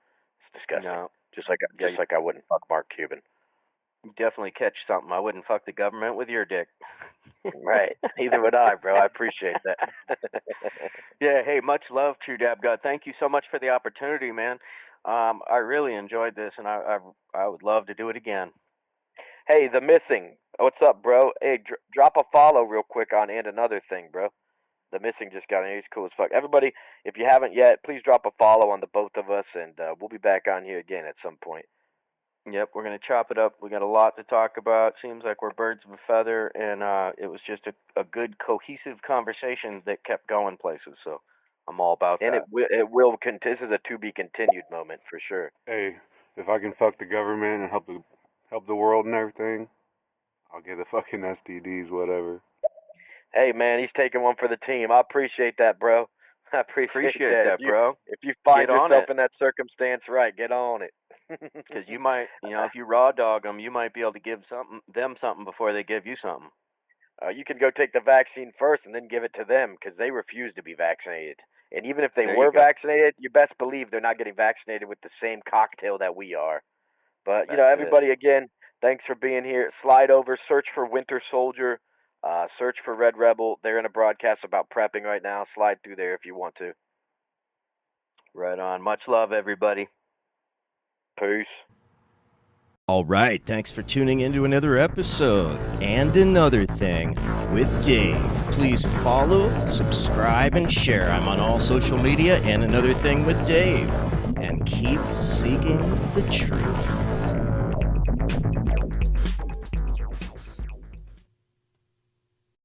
It's disgusting. No. Just like I wouldn't fuck Mark Cuban. You definitely catch something. I wouldn't fuck the government with your dick. Right. Neither would I, bro. I appreciate that. Yeah, hey, much love, True Dab God. Thank you so much for the opportunity, man. I really enjoyed this, and I would love to do it again. Hey, the missing. What's up, bro? Hey, drop a follow real quick on And Another Thing, bro. The missing just got in. He's cool as fuck. Everybody, if you haven't yet, please drop a follow on the both of us, and we'll be back on here again at some point. Yep, we're going to chop it up. We got a lot to talk about. Seems like we're birds of a feather, and it was just a good, cohesive conversation that kept going places, so I'm all about and that. And it will this is a to-be-continued moment for sure. Hey, if I can fuck the government and help the world and everything, I'll get the fucking STDs, whatever. Hey, man, he's taking one for the team. I appreciate that, bro. I appreciate that, bro. If you find yourself in that circumstance, right, get on it. Because you might, if you raw dog them, you might be able to give them something before they give you something. You can go take the vaccine first and then give it to them because they refuse to be vaccinated. And even if they were vaccinated, you best believe they're not getting vaccinated with the same cocktail that we are. But, everybody, again, thanks for being here. Slide over, search for Winter Soldier, search for Red Rebel. They're in a broadcast about prepping right now. Slide through there if you want to. Right on. Much love, everybody. Peace. All right, thanks for tuning into another episode and Another Thing with Dave. Please follow, subscribe, and share. I'm on all social media and Another Thing with Dave. And keep seeking the truth.